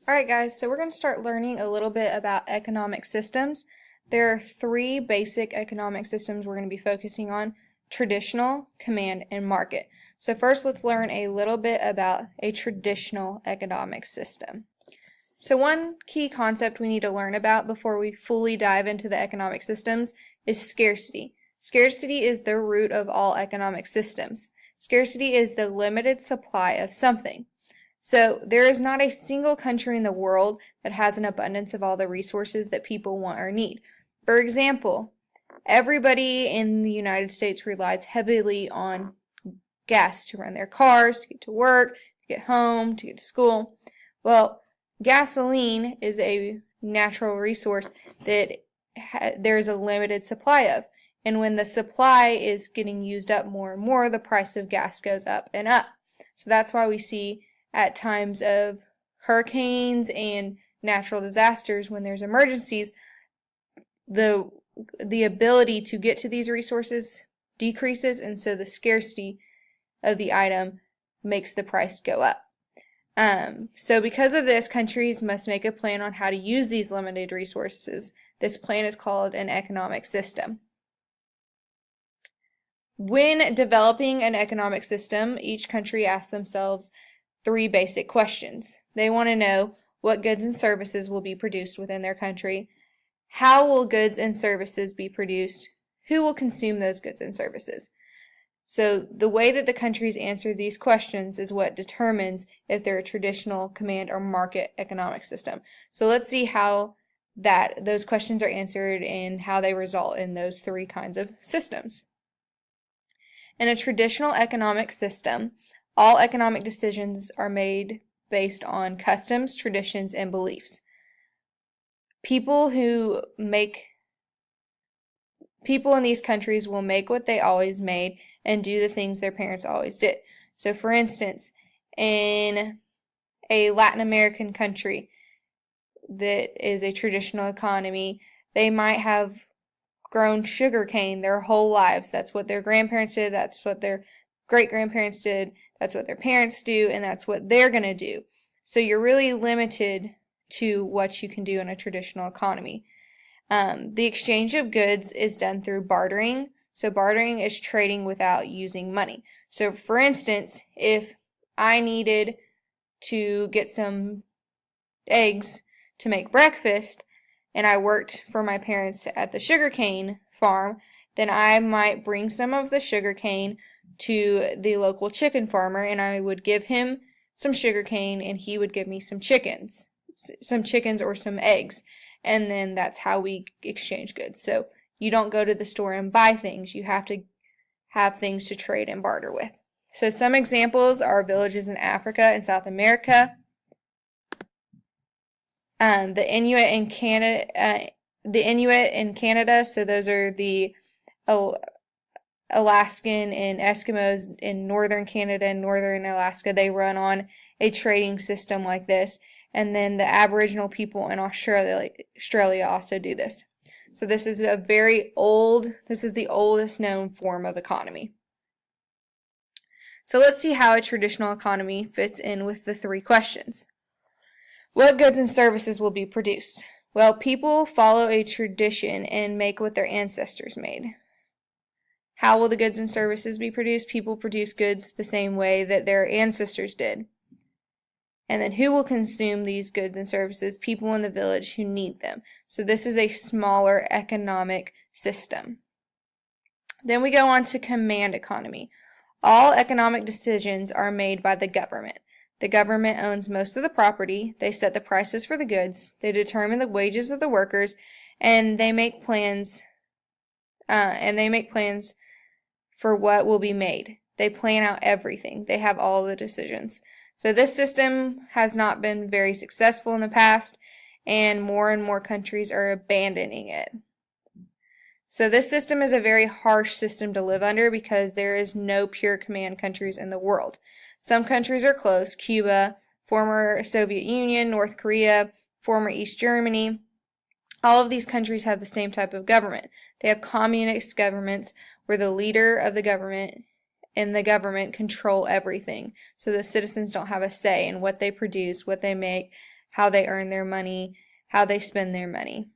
Alright guys, so we're going to start learning a little bit about economic systems. There are three basic economic systems we're going to be focusing on: traditional, command, and market. So first let's learn a little bit about a traditional economic system. So one key concept we need to learn about before we fully dive into the economic systems is scarcity. Scarcity is the root of all economic systems. Scarcity is the limited supply of something. So there is not a single country in the world that has an abundance of all the resources that people want or need. For example, everybody in the United States relies heavily on gas to run their cars, to get to work, to get home, to get to school. Well, gasoline is a natural resource that there's a limited supply of. And when the supply is getting used up more and more, the price of gas goes up and up. So that's why we see at times of hurricanes and natural disasters, when there's emergencies, the ability to get to these resources decreases, and so the scarcity of the item makes the price go up. So because of this, countries must make a plan on how to use these limited resources. This plan is called an economic system. When developing an economic system, each country asks themselves three basic questions. They want to know what goods and services will be produced within their country, how will goods and services be produced, who will consume those goods and services. So the way that the countries answer these questions is what determines if they're a traditional, command, or market economic system. So let's see how those questions are answered and how they result in those three kinds of systems. In a traditional economic system, all economic decisions are made based on customs, traditions, and beliefs. People in these countries will make what they always made and do the things their parents always did. So for instance, in a Latin American country that is a traditional economy, they might have grown sugar cane their whole lives. That's what their grandparents did, that's what their great-grandparents did, that's what their parents do, and that's what they're going to do. So you're really limited to what you can do in a traditional economy. The exchange of goods is done through bartering. So bartering is trading without using money. So for instance, if I needed to get some eggs to make breakfast and I worked for my parents at the sugarcane farm, then I might bring some of the sugarcane to the local chicken farmer, and I would give him some sugarcane and he would give me some chickens or some eggs, and then that's how we exchange goods. So you don't go to the store and buy things, you have to have things to trade and barter with. So some examples are villages in Africa and South America, the Inuit in Canada, so those are the Alaskan and Eskimos in northern Canada and northern Alaska. They run on a trading system like this. And then the Aboriginal people in Australia also do this. So this is the oldest known form of economy. So let's see how a traditional economy fits in with the three questions. What goods and services will be produced? Well, people follow a tradition and make what their ancestors made. How will the goods and services be produced? People produce goods the same way that their ancestors did. And then who will consume these goods and services? People in the village who need them. So this is a smaller economic system. Then we go on to command economy. All economic decisions are made by the government. The government owns most of the property. They set the prices for the goods. They determine the wages of the workers, and they make plans. For what will be made. They plan out everything. They have all the decisions. So this system has not been very successful in the past, and more countries are abandoning it. So this system is a very harsh system to live under because there is no pure command countries in the world. Some countries are close: Cuba, former Soviet Union, North Korea, former East Germany. All of these countries have the same type of government. They have communist governments where the leader of the government and the government control everything. So the citizens don't have a say in what they produce, what they make, how they earn their money, how they spend their money.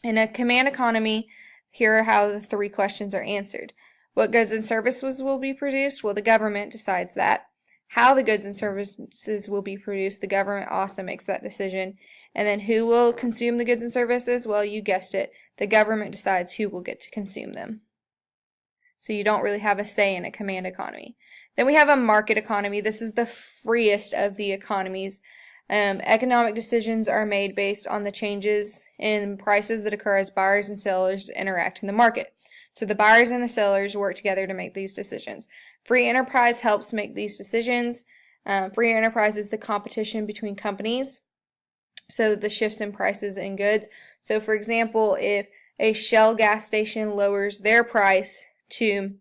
In a command economy, here are how the 3 questions are answered. What goods and services will be produced? Well, the government decides that. How the goods and services will be produced, the government also makes that decision. And then who will consume the goods and services? Well, you guessed it. The government decides who will get to consume them. So you don't really have a say in a command economy. Then we have a market economy. This is the freest of the economies. Economic decisions are made based on the changes in prices that occur as buyers and sellers interact in the market. So the buyers and the sellers work together to make these decisions. Free enterprise helps make these decisions. Free enterprise is the competition between companies, so the shifts in prices and goods. So for example, if a Shell gas station lowers their price to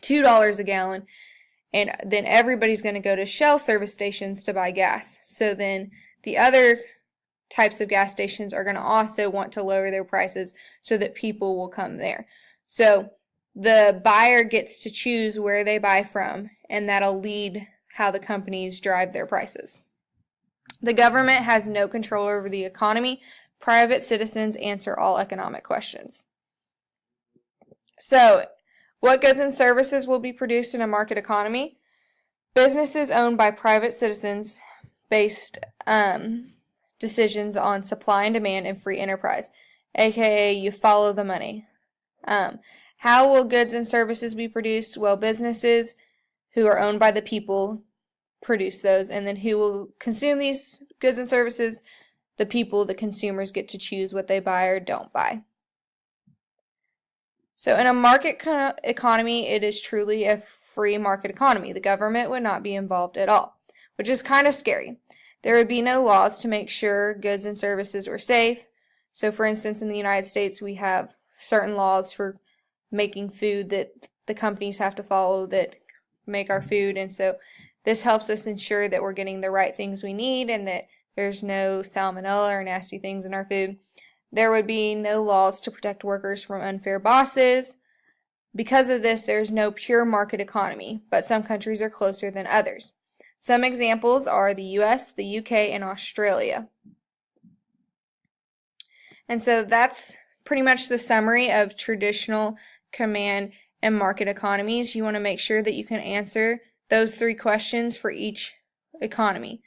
$2 a gallon, and then everybody's going to go to Shell service stations to buy gas. So then the other types of gas stations are going to also want to lower their prices so that people will come there. So the buyer gets to choose where they buy from, and that'll lead how the companies drive their prices. The government has no control over the economy. Private citizens answer all economic questions. So, what goods and services will be produced in a market economy? Businesses owned by private citizens based decisions on supply and demand and free enterprise, aka you follow the money. How will goods and services be produced? Well, businesses who are owned by the people produce those, and then who will consume these goods and services? The people, the consumers, get to choose what they buy or don't buy. So in a market economy, it is truly a free market economy. The government would not be involved at all, which is kind of scary. There would be no laws to make sure goods and services were safe. So for instance, in the United States, we have certain laws for making food that the companies have to follow that make our food, and so this helps us ensure that we're getting the right things we need and that there's no salmonella or nasty things in our food. There would be no laws to protect workers from unfair bosses. Because of this, there's no pure market economy, but some countries are closer than others. Some examples are the US, the UK, and Australia. And so that's pretty much the summary of traditional, command, and market economies. You want to make sure that you can answer those 3 questions for each economy.